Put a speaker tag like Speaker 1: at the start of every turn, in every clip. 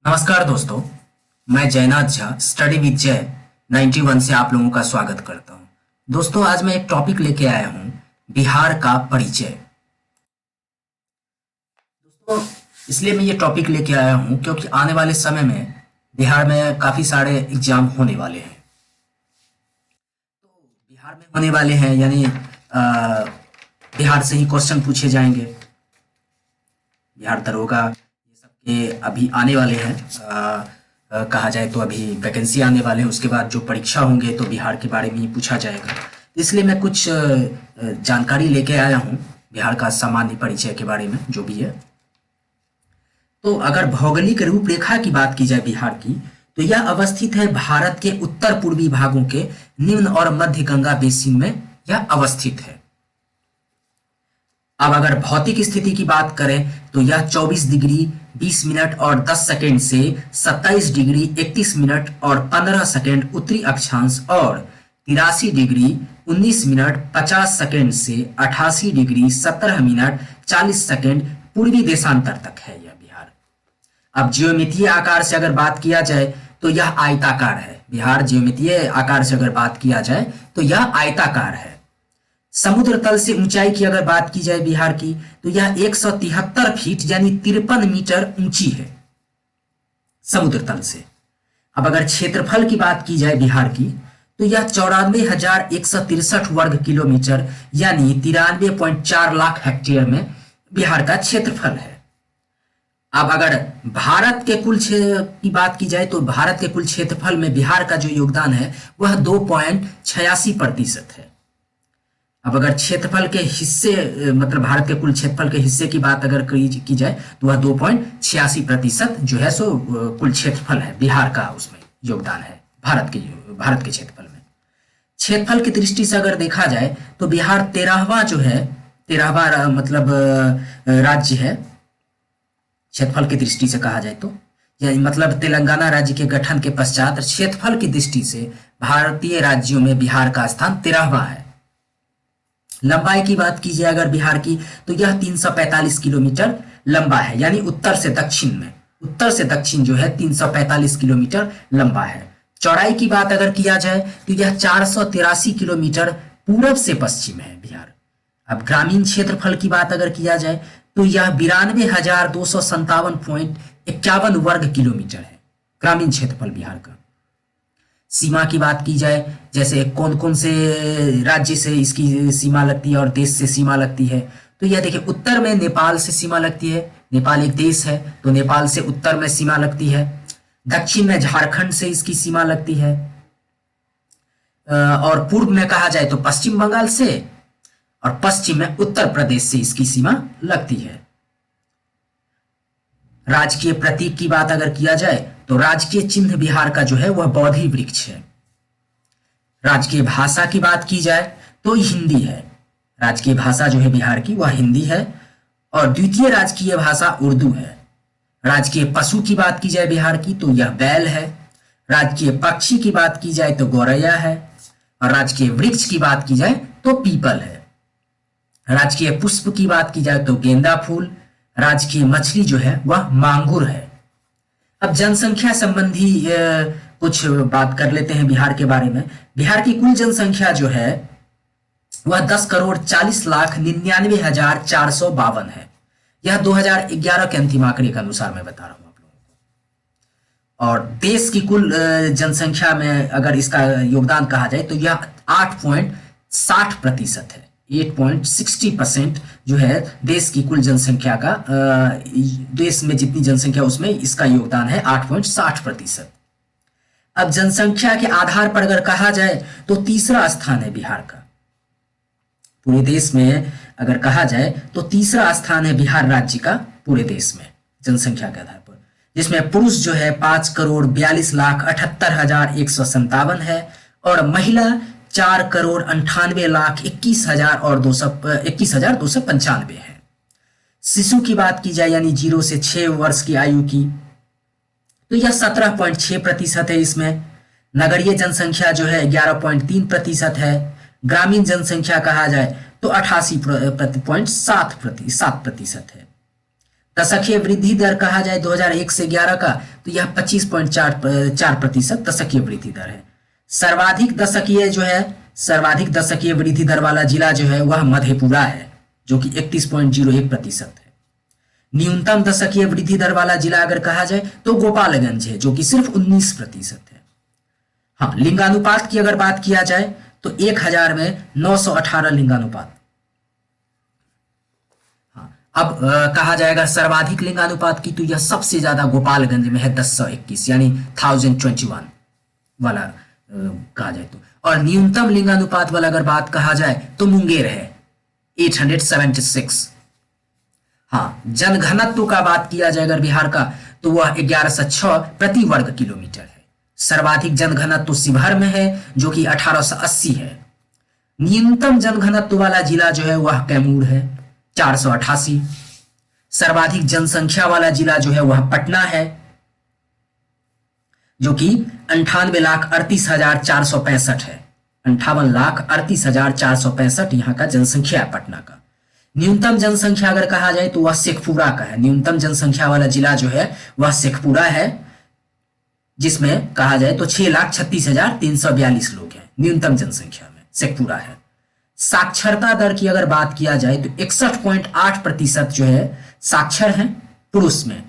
Speaker 1: नमस्कार दोस्तों, मैं जयनाथ झा स्टडी विद जय 91 से आप लोगों का स्वागत करता हूं। दोस्तों, आज मैं एक टॉपिक लेके आया हूं, बिहार का परिचय। दोस्तों, इसलिए मैं ये टॉपिक लेके आया हूं क्योंकि आने वाले समय में बिहार में काफ़ी सारे एग्जाम होने वाले हैं। तो बिहार में होने वाले हैं यानी बिहार से ही क्वेश्चन पूछे जाएंगे। बिहार दरोगा ये सब के अभी आने वाले हैं। कहा जाए तो अभी वैकेंसी आने वाले हैं, उसके बाद जो परीक्षा होंगे तो बिहार के बारे में ही पूछा जाएगा। इसलिए मैं कुछ जानकारी लेके आया हूँ बिहार का सामान्य परिचय के बारे में, जो भी है। तो अगर भौगोलिक रूपरेखा की बात की जाए बिहार की, तो यह अवस्थित है भारत के उत्तर पूर्वी भागों के निम्न और मध्य गंगा बेसिन में यह अवस्थित है। अब अगर भौतिक स्थिति की बात करें तो यह 24 डिग्री 20 मिनट और 10 सेकंड से 27 डिग्री 31 मिनट और 15 सेकंड उत्तरी अक्षांश और 83 डिग्री 19 मिनट 50 सेकंड से 88 डिग्री 17 मिनट 40 सेकंड पूर्वी देशांतर तक है यह बिहार। अब ज्योमितीय आकार से अगर बात किया जाए तो यह आयताकार है। बिहार ज्योमितीय आकार से अगर बात किया जाए तो यह आयताकार है। समुद्र तल से ऊंचाई की अगर बात की जाए बिहार की, तो यह 173 फीट यानी 53 मीटर ऊंची है समुद्र तल से। अब अगर क्षेत्रफल की बात की जाए बिहार की, तो यह 94,163 वर्ग किलोमीटर यानी 93.4 लाख हेक्टेयर में बिहार का क्षेत्रफल है। अब अगर भारत के कुल की बात की जाए तो भारत के कुल क्षेत्रफल में बिहार का जो योगदान है वह 2.86% है। अब अगर क्षेत्रफल के हिस्से मतलब भारत के कुल क्षेत्रफल के हिस्से की बात अगर की जाए तो वह 2.86% जो है सो कुल क्षेत्रफल है बिहार का, उसमें योगदान है भारत के क्षेत्रफल में। क्षेत्रफल की दृष्टि से अगर देखा जाए तो बिहार 13वां मतलब राज्य है क्षेत्रफल की दृष्टि से कहा जाए तो, यानी मतलब तेलंगाना राज्य के गठन के पश्चात क्षेत्रफल की दृष्टि से भारतीय राज्यों में बिहार का स्थान 13वां है। लंबाई की बात कीजिए अगर बिहार की, तो यह 345 किलोमीटर लंबा है, यानी उत्तर से दक्षिण जो है 345 किलोमीटर लंबा है। चौड़ाई की बात अगर किया जाए तो यह 483 किलोमीटर पूरब से पश्चिम है बिहार। अब ग्रामीण क्षेत्रफल की बात अगर किया जाए तो यह 92,257.51 वर्ग किलोमीटर है ग्रामीण क्षेत्रफल बिहार का। सीमा की बात की जाए, जैसे कौन कौन से राज्य से इसकी सीमा लगती है और देश से सीमा लगती है, तो यह देखिए उत्तर में नेपाल से सीमा लगती है। नेपाल एक देश है तो नेपाल से उत्तर में सीमा लगती है। दक्षिण में झारखंड से इसकी सीमा लगती है और पूर्व में कहा जाए तो पश्चिम बंगाल से और पश्चिम में उत्तर प्रदेश से इसकी सीमा लगती है। राजकीय प्रतीक की बात अगर किया जाए तो राजकीय चिन्ह बिहार का जो है वह बोधि वृक्ष है। राजकीय भाषा की बात की जाए तो हिंदी है। राजकीय भाषा जो है बिहार की वह हिंदी है और द्वितीय राजकीय भाषा उर्दू है। राजकीय पशु की बात की जाए बिहार की तो यह बैल है। राजकीय पक्षी की बात की जाए तो गौरैया है और राजकीय वृक्ष की बात की जाए तो पीपल है। राजकीय पुष्प की बात की जाए तो गेंदा फूल। राजकीय मछली जो है वह मांगुर है। अब जनसंख्या संबंधी कुछ बात कर लेते हैं बिहार के बारे में। बिहार की कुल जनसंख्या जो है वह 10,40,99,452 है। यह 2011 के अंतिम आंकड़े के अनुसार मैं बता रहा हूं आप लोगों को। और देश की कुल जनसंख्या में अगर इसका योगदान कहा जाए तो यह 8.60% है। 8.60% जो है देश की कुल जनसंख्या का, देश में जितनी जनसंख्या उसमें इसका योगदान है 8.60%। अब जनसंख्या के आधार पर अगर कहा जाए तो तीसरा स्थान है बिहार का। पूरे देश में अगर कहा जाए तो तीसरा स्थान है बिहार राज्य का पूरे देश में जनसंख्या के आधार पर, जिसमें पुरुष जो है 5,42,78,157 है और महिला 4,98,21,295 है। शिशु की बात की जाए यानी 0 से 6 वर्ष की आयु की, तो यह 17.6% है। इसमें नगरीय जनसंख्या जो है 11.3% है। ग्रामीण जनसंख्या कहा जाए तो 88.7% है। दशकीय वृद्धि दर कहा जाए 2001 से 11 का तो यह 25.4% दशकीय वृद्धि दर है। सर्वाधिक दशकीय वृद्धि दर वाला जिला जो है वह मधेपुरा है, जो कि 31.01% है। न्यूनतम दशकीय वृद्धि दर वाला जिला अगर कहा जाए तो गोपालगंज है, जो कि सिर्फ 19% है। हाँ, लिंगानुपात की अगर बात किया जाए तो 1000 में 918 लिंगानुपात। हाँ, अब कहा जाएगा सर्वाधिक लिंगानुपात की, तो यह सबसे ज्यादा गोपालगंज में है 1021 यानी 1021 वाला कहा जाए तो। और न्यूनतम लिंगानुपात वाला अगर बात कहा जाए तो मुंगेर है 876। हाँ, जनघनत्व का बात किया जाए अगर बिहार का तो वह 1106 प्रति वर्ग किलोमीटर है। सर्वाधिक जनघनत्व शिवहर में है, जो कि 1880 है। न्यूनतम जनघनत्व वाला जिला जो है वह कैमूर है 488। सर्वाधिक जनसंख्या वाला जिला जो है वह पटना है, जो कि 58,38,465 है। 58,38,465 यहाँ का जनसंख्या है पटना का। न्यूनतम जनसंख्या अगर कहा जाए तो वह शेखपुरा का है। न्यूनतम जनसंख्या वाला जिला जो है वह शेखपुरा है, जिसमें कहा जाए तो 6,36,342 लोग हैं न्यूनतम जनसंख्या में, शेखपुरा है। साक्षरता दर की अगर बात किया जाए तो 61.8% जो है साक्षर हैं पुरुष में।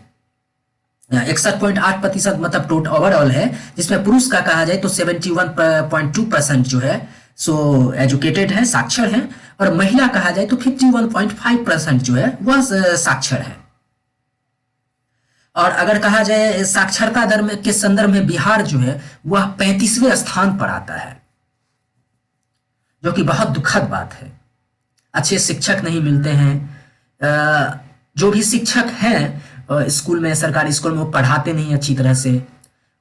Speaker 1: 61.8% मतलब टोटल ओवरऑल है, जिसमें पुरुष का कहा जाए तो 71.2% जो है सो एजुकेटेड है, साक्षर है। और महिला कहा जाए तो 51.5% जो है वह साक्षर है। और अगर कहा जाए साक्षरता दर में के संदर्भ में बिहार जो है वह 35वें स्थान पर आता है, जो कि बहुत दुखद बात है। अच्छे शिक्षक नहीं मिलते हैं। जो भी शिक्षक हैं स्कूल में, सरकारी स्कूल में, वो पढ़ाते नहीं अच्छी तरह से।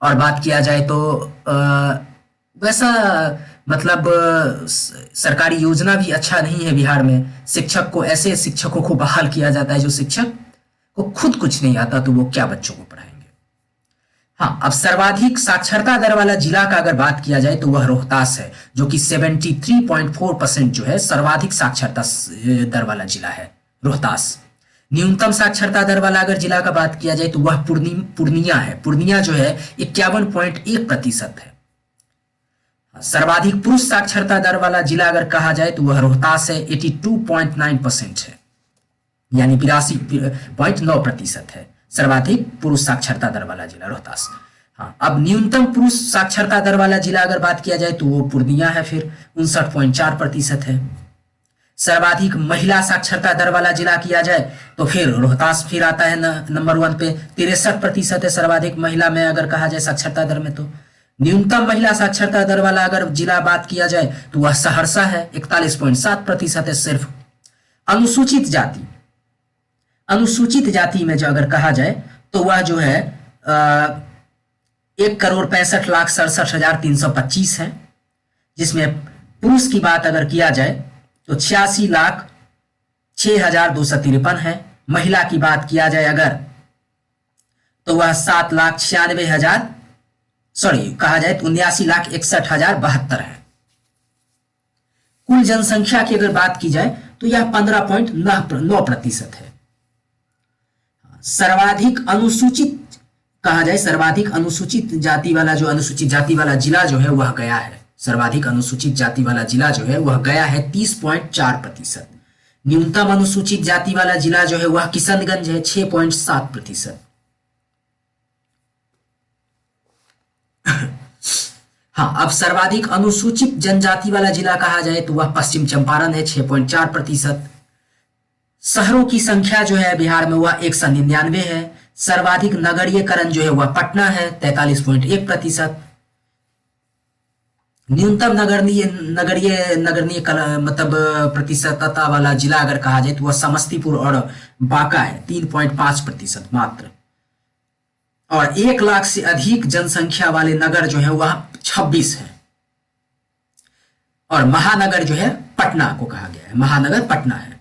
Speaker 1: और बात किया जाए तो वैसा मतलब सरकारी योजना भी अच्छा नहीं है बिहार में। शिक्षक को, ऐसे शिक्षकों को बहाल किया जाता है जो शिक्षक को खुद कुछ नहीं आता, तो वो क्या बच्चों को पढ़ाएंगे। हाँ, अब सर्वाधिक साक्षरता दर वाला जिला का अगर बात किया जाए तो वह रोहतास है, जो कि 73.4% जो है सर्वाधिक साक्षरता दर वाला जिला है रोहतास। न्यूनतम साक्षरता दर वाला अगर जिला का बात किया जाए तो वह पूर्णिया है। पूर्णिया जो है 51.1% है। सर्वाधिक पुरुष साक्षरता दर वाला जिला अगर कहा जाए तो वह रोहतास है, 82.9% है, यानी 82.9% है सर्वाधिक पुरुष साक्षरता दर वाला जिला रोहतास। हाँ, अब न्यूनतम पुरुष साक्षरता दर वाला जिला अगर बात किया जाए तो वो पूर्णिया है, फिर 59.4% है। सर्वाधिक महिला साक्षरता दर वाला जिला किया जाए तो फिर रोहतास फिर आता है नंबर 1 पे, 63% है सर्वाधिक महिला में अगर कहा जाए साक्षरता दर में। तो न्यूनतम महिला साक्षरता दर वाला अगर जिला बात किया जाए तो वह सहरसा है, 41.7% है सिर्फ। अनुसूचित जाति में जो अगर कहा जाए तो वह जो है 1,65,67,325 है, जिसमें पुरुष की बात अगर किया जाए तो 86,06,253 है। महिला की बात किया जाए अगर तो वह 7,96,000 कहा जाए तो 79,61,072 है। कुल जनसंख्या की अगर बात की जाए तो यह 15.9% है। सर्वाधिक अनुसूचित कहा जाए, सर्वाधिक अनुसूचित जाति वाला जिला जो है वह गया है। सर्वाधिक अनुसूचित जाति वाला जिला जो है वह गया है 30.4%। न्यूनतम अनुसूचित जाति वाला जिला जो है वह किशनगंज है 6.7%। हाँ, अब सर्वाधिक अनुसूचित जनजाति वाला जिला कहा जाए तो वह पश्चिम चंपारण है 6.4%। शहरों की संख्या जो है बिहार में वह 199 है। सर्वाधिक नगरीयकरण जो है वह पटना है 43.1%। न्यूनतम नगरीय मतलब प्रतिशतता वाला जिला अगर कहा जाए तो वह समस्तीपुर और बांका है 3.5% मात्र। और 1 लाख से अधिक जनसंख्या वाले नगर जो है वह 26 है। और महानगर जो है पटना को कहा गया है, महानगर पटना है।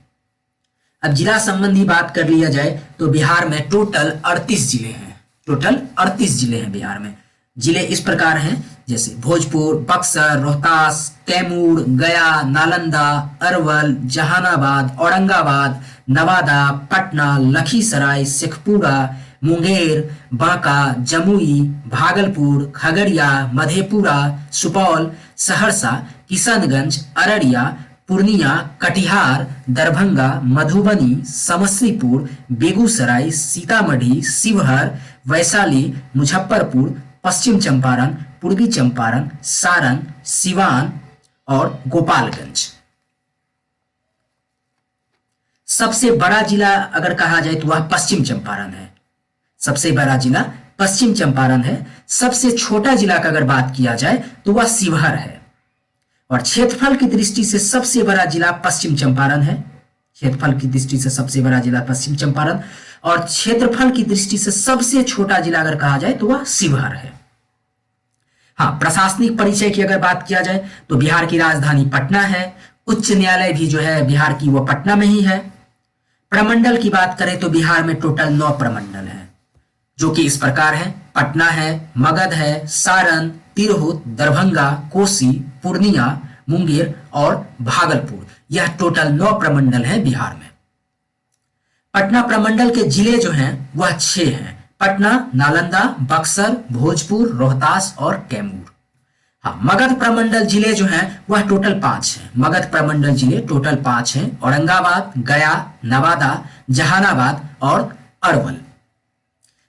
Speaker 1: अब जिला संबंधी बात कर लिया जाए तो बिहार में टोटल 38 जिले हैं। टोटल 38 जिले हैं बिहार में। जिले इस प्रकार हैं जैसे भोजपुर, बक्सर, रोहतास, कैमूर, गया, नालंदा, अरवल, जहानाबाद, औरंगाबाद, नवादा, पटना, लखीसराय, शेखपुरा, मुंगेर, बांका, जमुई, भागलपुर, खगड़िया, मधेपुरा, सुपौल, सहरसा, किशनगंज, अररिया, पूर्णिया, कटिहार, दरभंगा, मधुबनी, समस्तीपुर, बेगूसराय, सीतामढ़ी, शिवहर, वैशाली, मुजफ्फरपुर, पश्चिम चंपारण, पूर्वी चंपारण, सारण, सिवान और गोपालगंज। सबसे बड़ा जिला अगर कहा जाए तो वह पश्चिम चंपारण है। सबसे बड़ा जिला पश्चिम चंपारण है। सबसे छोटा जिला का अगर बात किया जाए तो वह शिवहर है। और क्षेत्रफल की दृष्टि से सबसे बड़ा जिला पश्चिम चंपारण है। क्षेत्रफल की दृष्टि से सबसे बड़ा जिला पश्चिम चंपारण, और क्षेत्रफल की दृष्टि से सबसे छोटा जिला अगर कहा जाए तो वह शिवहर है। हाँ, प्रशासनिक परिचय की अगर बात किया जाए तो बिहार की राजधानी पटना है। उच्च न्यायालय भी जो है बिहार की वो पटना में ही है। प्रमंडल की बात करें तो बिहार में टोटल 9 प्रमंडल है, जो कि इस प्रकार है: पटना है, मगध है, सारण, तिरहुत, दरभंगा, कोसी, पूर्णिया, मुंगेर और भागलपुर। यह टोटल 9 प्रमंडल है बिहार में। पटना प्रमंडल के जिले जो हैं वह 6 हैं: पटना, नालंदा, बक्सर, भोजपुर, रोहतास और कैमूर। हाँ, मगध प्रमंडल जिले जो हैं वह टोटल 5 हैं। मगध प्रमंडल जिले टोटल 5 हैं: औरंगाबाद, गया, नवादा, जहानाबाद और अरवल।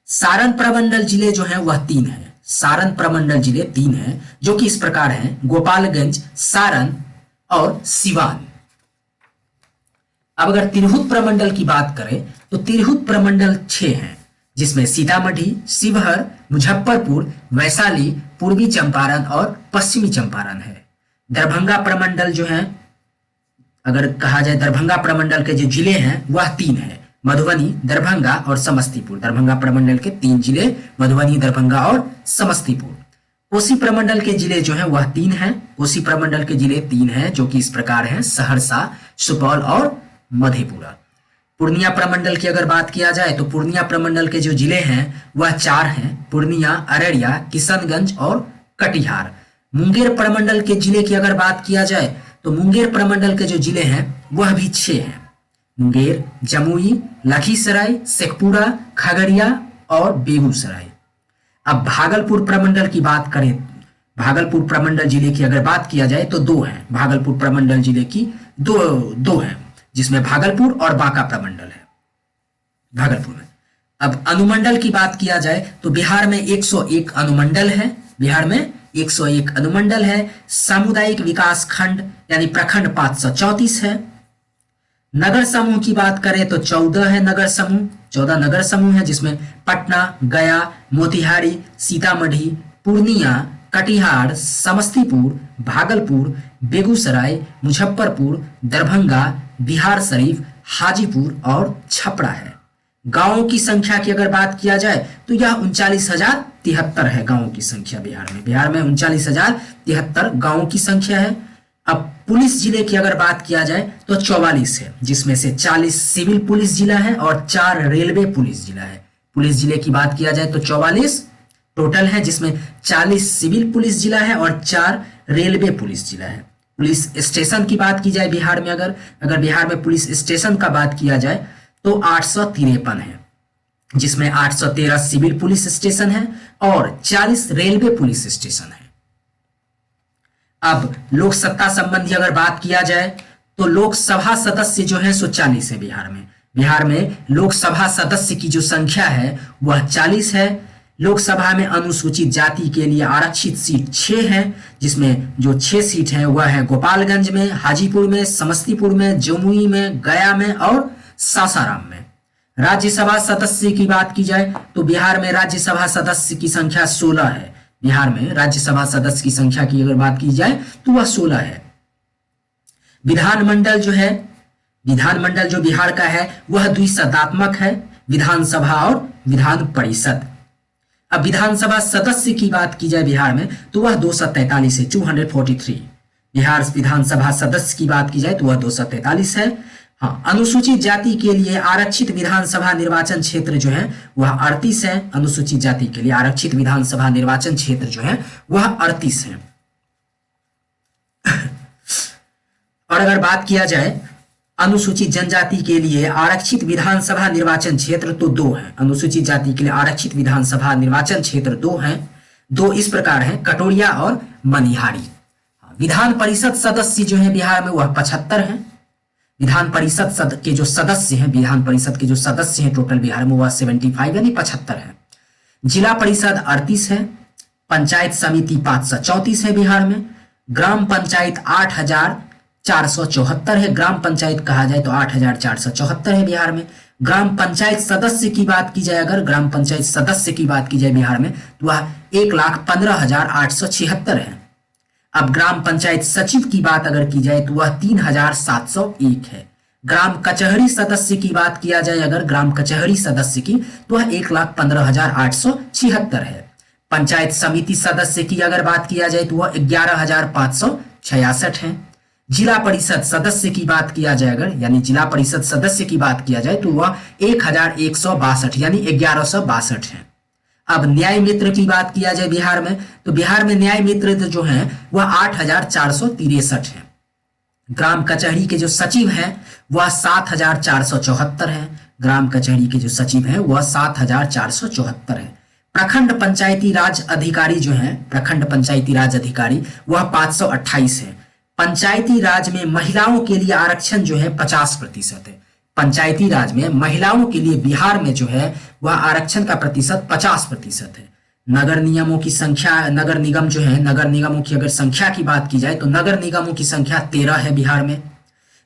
Speaker 1: सारण प्रमंडल जिले जो हैं वह 3 हैं। सारण प्रमंडल जिले 3 हैं, जो कि इस प्रकार हैं: गोपालगंज, सारण और सिवान। अब अगर तिरहुत प्रमंडल की बात करें तो तिरहुत प्रमंडल 6 हैं, जिसमें सीतामढ़ी, शिवहर, मुजफ्फरपुर, वैशाली, पूर्वी चंपारण और पश्चिमी चंपारण है। दरभंगा प्रमंडल जो है, अगर कहा जाए दरभंगा प्रमंडल के जो जिले हैं वह 3 हैं: मधुबनी, दरभंगा और समस्तीपुर। दरभंगा प्रमंडल के 3 जिले मधुबनी, दरभंगा और समस्तीपुर। कोसी प्रमंडल के जिले जो हैं वह 3 हैं। कोसी प्रमंडल के जिले 3 हैं, जो कि इस प्रकार हैं: सहरसा, सुपौल और मधेपुरा। पूर्णिया प्रमंडल की अगर बात किया जाए तो पूर्णिया प्रमंडल के जो जिले हैं वह 4 हैं: पूर्णिया, अररिया, किशनगंज और कटिहार। मुंगेर प्रमंडल के जिले की अगर बात किया जाए तो मुंगेर प्रमंडल के जो जिले हैं वह भी 6 हैं: मुंगेर, जमुई, लखीसराय, शेखपुरा, खगड़िया और बेगूसराय। अब भागलपुर प्रमंडल की बात करें, भागलपुर प्रमंडल जिले की अगर बात किया जाए तो 2 हैं। भागलपुर प्रमंडल जिले की दो हैं, जिसमें भागलपुर और बांका प्रमंडल है भागलपुर में। अब अनुमंडल की बात किया जाए तो बिहार में 101 अनुमंडल है। बिहार में 101 अनुमंडल है। सामुदायिक विकास खंड यानी प्रखंड 534 है। नगर समूह की बात करें तो 14 है नगर समूह। 14 नगर समूह है, जिसमें पटना, गया, मोतिहारी, सीतामढ़ी, पूर्णिया, कटिहार, समस्तीपुर, भागलपुर, बेगूसराय, मुजफ्फरपुर, दरभंगा, बिहार शरीफ, हाजीपुर और छपरा है। गांवों की संख्या की अगर बात किया जाए तो यह 39,073 है गांवों की संख्या बिहार में। बिहार में 39,073 गांवों की संख्या है। अब पुलिस जिले की अगर बात किया जाए तो 44 है, जिसमें से 40 सिविल पुलिस जिला है और 4 रेलवे पुलिस जिला है। पुलिस जिले की बात किया जाए तो 44 टोटल है, जिसमें 40 सिविल पुलिस जिला है और 4 रेलवे पुलिस जिला है। पुलिस स्टेशन की बात की जाए बिहार में, अगर बिहार में पुलिस स्टेशन का बात किया जाए तो 853 है, जिसमें 813 सिविल पुलिस स्टेशन है और 40 रेलवे पुलिस स्टेशन है। अब लोक सत्ता संबंधी अगर बात किया जाए तो लोकसभा सदस्य जो है सो 40 है बिहार में। बिहार में लोकसभा सदस्य की जो संख्या है वह 40 है। लोकसभा में अनुसूचित जाति के लिए आरक्षित सीट 6 है, जिसमें जो 6 सीट है वह है गोपालगंज में, हाजीपुर में, समस्तीपुर में, जमुई में, गया में और सासाराम में। राज्यसभा सदस्य की बात की जाए तो बिहार में राज्यसभा सदस्य की संख्या 16 है। बिहार में राज्यसभा सदस्य की संख्या की अगर बात की जाए तो वह 16 है। विधानमंडल जो बिहार का है वह द्विसदनात्मक है, विधानसभा और विधान परिषद। अब विधानसभा सदस्य की बात की जाए बिहार में तो वह 243 है, 243। बिहार विधानसभा सदस्य की बात की जाए तो वह 243 है। हाँ, अनुसूचित जाति के लिए आरक्षित विधानसभा निर्वाचन क्षेत्र जो है वह 38 है। अनुसूचित जाति के लिए आरक्षित विधानसभा निर्वाचन क्षेत्र जो है वह 38 है। और अगर बात किया जाए अनुसूचित जनजाति के लिए आरक्षित विधानसभा निर्वाचन क्षेत्र तो 2 हैं। अनुसूचित जाति के लिए आरक्षित विधानसभा निर्वाचन क्षेत्र 2 हैं। 2 इस प्रकार हैं, कटोरिया और मनिहारी। विधान परिषद सदस्य जो है बिहार में वह 75 हैं। विधान परिषद के जो सदस्य हैं, विधान परिषद के जो सदस्य हैं टोटल बिहार में वह 75 यानी 75 है। जिला परिषद 38 है। पंचायत समिति 534 है बिहार में। ग्राम पंचायत 8474 है। ग्राम पंचायत कहा जाए तो 8474 है बिहार में। ग्राम पंचायत सदस्य की बात की जाए, अगर ग्राम पंचायत सदस्य की बात की जाए बिहार में तो वह 1,15,876 है। अब ग्राम पंचायत सचिव की बात अगर की जाए तो वह 3,701 है। ग्राम कचहरी सदस्य की बात किया जाए, अगर ग्राम कचहरी सदस्य की तो वह 1,15,876 है। पंचायत समिति सदस्य की अगर बात किया जाए तो वह 11,566 है। जिला परिषद सदस्य की बात किया जाए अगर, यानी जिला परिषद सदस्य की बात किया जाए तो वह 1,162 यानी 1162 है। अब न्याय मित्र की बात किया जाए बिहार में तो बिहार में न्याय मित्र जो हैं वह 8,463 है। ग्राम कचहरी के जो सचिव हैं वह 7,474 है। ग्राम कचहरी के जो सचिव हैं वह 7,474 है। प्रखंड पंचायती राज अधिकारी जो हैं, प्रखंड पंचायती राज अधिकारी वह 528 है। पंचायती राज में महिलाओं के लिए आरक्षण जो है 50% है। पंचायती राज में महिलाओं के लिए बिहार में जो है वह आरक्षण का प्रतिशत 50% है। नगर निगमों की संख्या, नगर निगम जो है, नगर निगमों की अगर संख्या की बात की जाए तो नगर निगमों की संख्या 13 है बिहार में,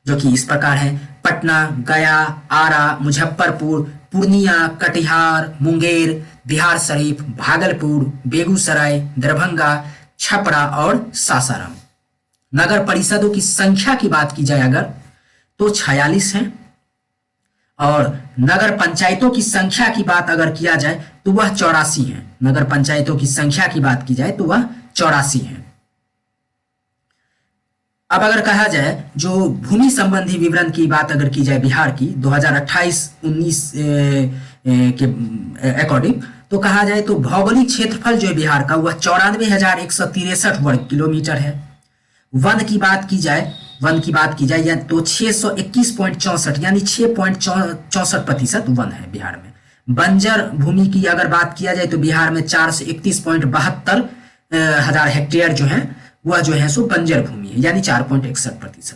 Speaker 1: जो कि इस प्रकार है: पटना, गया, आरा, मुजफ्फरपुर, पूर्णिया, कटिहार, मुंगेर, बिहार शरीफ, भागलपुर, बेगूसराय, दरभंगा, छपरा और सासाराम। नगर परिषदों की संख्या की बात की जाए अगर तो 46 है। और नगर पंचायतों की संख्या की बात अगर किया जाए तो वह 84 है। नगर पंचायतों की संख्या की बात की जाए तो वह 84 है। अब अगर कहा जाए जो भूमि संबंधी विवरण की बात अगर की जाए बिहार की 2028-19 के अकॉर्डिंग तो कहा जाए तो भौगोलिक क्षेत्रफल जो है बिहार का वह 94,163 वर्ग किलोमीटर है। वन की बात की जाए या तो 621.64 यानी 6.64% वन है बिहार में। बंजर भूमि की अगर बात किया जाए तो बिहार में 431.72 हजार हेक्टेयर जो है वह जो है सो बंजर भूमि है, यानी 4.61%।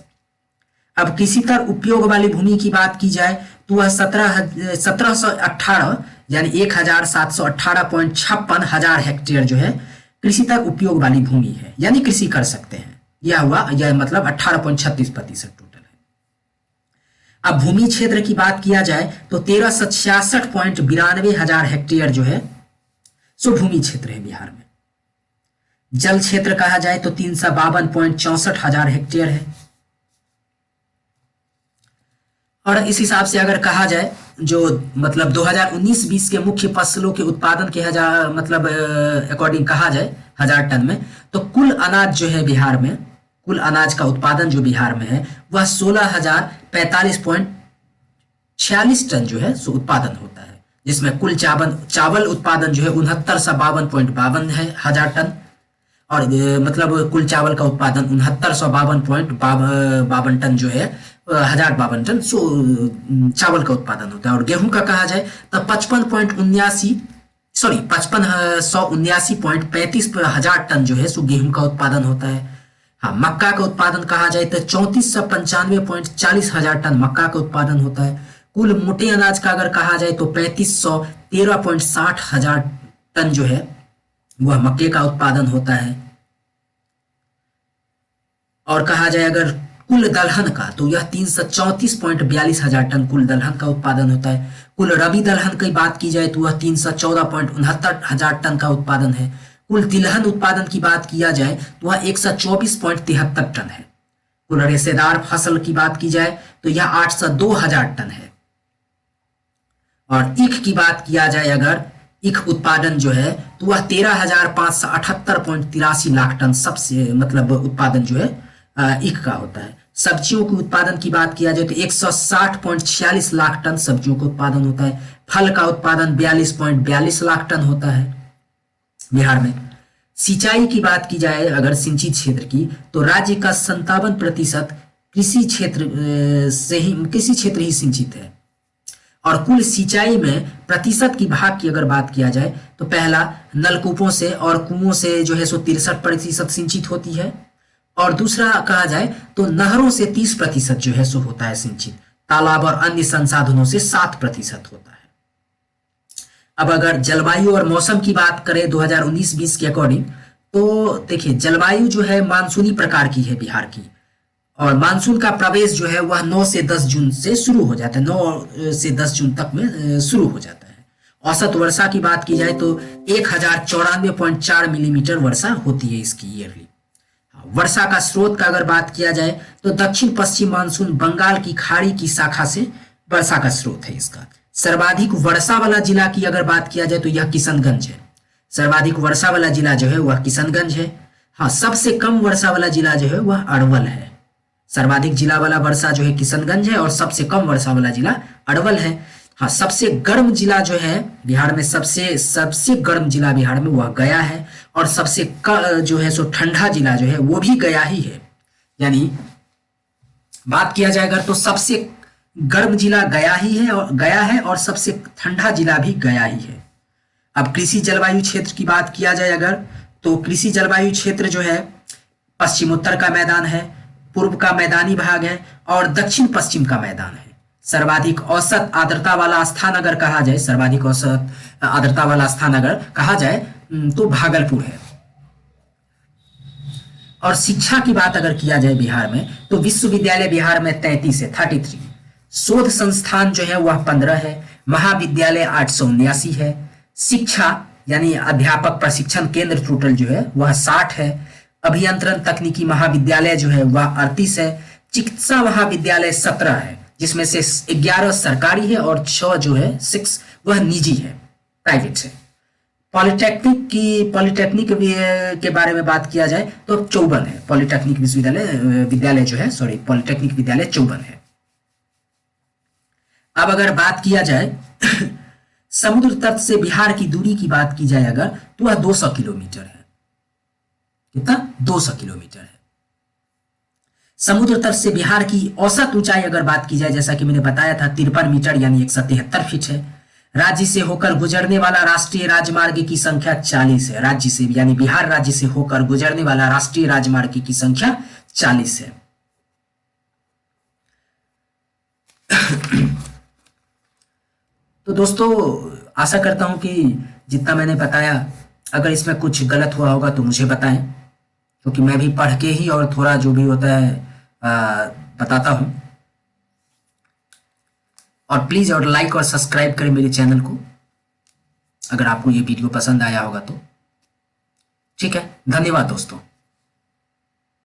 Speaker 1: अब कृषितर उपयोग वाली भूमि की बात की जाए तो वह 1718 यानी 1,718.56 हजार हेक्टेयर जो है कृषितर उपयोग वाली भूमि है, यानी कृषि कर सकते हैं। यह मतलब 18.36% टोटल है। अब भूमि क्षेत्र की बात किया जाए तो 1,366.92 हजार हेक्टेयर जो है सो भूमि क्षेत्र है बिहार में। जल क्षेत्र कहा जाए तो 352.64 हजार हेक्टेयर है। और इस हिसाब से अगर कहा जाए जो मतलब 2019-20 के मुख्य फसलों के उत्पादन के अकॉर्डिंग कहा जाए 1000 टन में, तो कुल अनाज जो है बिहार में, कुल अनाज का उत्पादन जो बिहार में है वह 16,045.46 टन जो है सो उत्पादन होता है, जिसमें कुल चावल उत्पादन जो है 6952.52 है 1000 टन। और कुल चावल का उत्पादन 6952.52 टन जो है 1052 टन सो चावल का उत्पादन होता है। और गेहूं का कहा जाए तो 5579.35 हजार टन जो है सो गेहूं का उत्पादन होता है। हाँ, मक्का का उत्पादन कहा जाए तो 3495.40 हजार टन मक्का का उत्पादन होता है। कुल मोटे अनाज का अगर कहा जाए तो 3513.60 हजार टन जो है वह मक्के का उत्पादन होता है। और कहा जाए अगर कुल दलहन का तो यह 334.42 हजार टन कुल दलहन का उत्पादन होता है। कुल रबी दलहन की बात की जाए तो वह 314.69 हजार टन का उत्पादन है। कुल तिलहन उत्पादन की बात किया जाए तो वह 124.73 टन है। कुल रेशेदार फसल की बात की जाए तो यह 802 हजार टन है। और ईख की बात किया जाए अगर ईख उत्पादन जो है तो वह 13,578.83 लाख टन सबसे उत्पादन जो है ईख का होता है। सब्जियों के उत्पादन की बात किया जाए तो 160.46 लाख टन सब्जियों का उत्पादन होता है। फल का उत्पादन 42.42 लाख टन होता है बिहार में। सिंचाई की बात की जाए अगर सिंचित क्षेत्र की तो राज्य का 57% कृषि क्षेत्र ही सिंचित है। और कुल सिंचाई में प्रतिशत की भाग की अगर बात किया जाए तो पहला नलकूपों से और कुओं से जो है सो 63% सिंचित होती है, और दूसरा कहा जाए तो नहरों से 30% जो है सो होता है सिंचित, तालाब और अन्य संसाधनों से 7% होता है। अब अगर जलवायु और मौसम की बात करें 2019-20 के अकॉर्डिंग, तो देखिए जलवायु जो है मानसूनी प्रकार की है बिहार की, और मानसून का प्रवेश जो है वह 9 से 10 जून से शुरू हो जाता है, 9 से 10 जून तक में शुरू हो जाता है। औसत वर्षा की बात की जाए तो 1094.4 मिलीमीटर वर्षा होती है इसकी ईयरली। वर्षा का स्रोत का अगर बात किया जाए तो दक्षिण पश्चिम मानसून बंगाल की खाड़ी की शाखा से वर्षा का स्रोत है इसका। सर्वाधिक वर्षा वाला जिला की अगर बात किया जाए तो यह किशनगंज है। सर्वाधिक वर्षा वाला जिला जो है वह किशनगंज है। हाँ, सबसे कम वर्षा वाला जिला जो है वह अरवल है। सर्वाधिक जिला वाला वर्षा जो है किशनगंज है और सबसे कम वर्षा वाला जिला अरवल है। हाँ, सबसे गर्म जिला जो है बिहार में, सबसे गर्म जिला बिहार में वह गया है, और सबसे जो है सो ठंडा जिला जो है वो भी गया ही है। यानी बात किया जाए अगर तो सबसे गर्म जिला गया है और सबसे ठंडा जिला भी गया ही है। अब कृषि जलवायु क्षेत्र की बात किया जाए अगर, तो कृषि जलवायु क्षेत्र जो है पश्चिमोत्तर का मैदान है, पूर्व का मैदानी भाग है और दक्षिण पश्चिम का मैदान है। सर्वाधिक औसत आर्द्रता वाला स्थान अगर कहा जाए, सर्वाधिक औसत आर्द्रता वाला स्थान अगर कहा जाए तो भागलपुर है। और शिक्षा की बात अगर किया जाए बिहार में, तो विश्वविद्यालय बिहार में 33 है, 33। शोध संस्थान जो है वह 15 है। महाविद्यालय 879 है। शिक्षा यानी अध्यापक प्रशिक्षण केंद्र टोटल जो है वह 60 है। अभियंत्रण तकनीकी महाविद्यालय जो है वह 38 है। चिकित्सा महाविद्यालय 17 है, जिसमें से 11 सरकारी है और 6 जो है 6 वह निजी है, प्राइवेट है। पॉलिटेक्निक के बारे में बात किया जाए तो 54 है। पॉलिटेक्निक विद्यालय जो है, पॉलिटेक्निक विद्यालय 54 है। अब अगर बात किया जाए समुद्र तट से बिहार की दूरी की बात की जाए अगर, तो वह 200 किलोमीटर है। कितना? 200 किलोमीटर है। समुद्र तट से बिहार की औसत ऊंचाई अगर बात की जाए, जैसा कि मैंने बताया था 53 मीटर यानी 173 फीट है। राज्य से होकर गुजरने वाला राष्ट्रीय राजमार्ग की संख्या 40 है। राज्य से यानी बिहार राज्य से होकर गुजरने वाला राष्ट्रीय राजमार्ग की संख्या 40 है। तो दोस्तों आशा करता हूं कि जितना मैंने बताया, अगर इसमें कुछ गलत हुआ होगा तो मुझे बताएं, क्योंकि मैं भी पढ़ के ही और थोड़ा जो भी होता है बताता हूं। और प्लीज और लाइक और सब्सक्राइब करें मेरे चैनल को अगर आपको ये वीडियो पसंद आया होगा तो। ठीक है, धन्यवाद दोस्तों।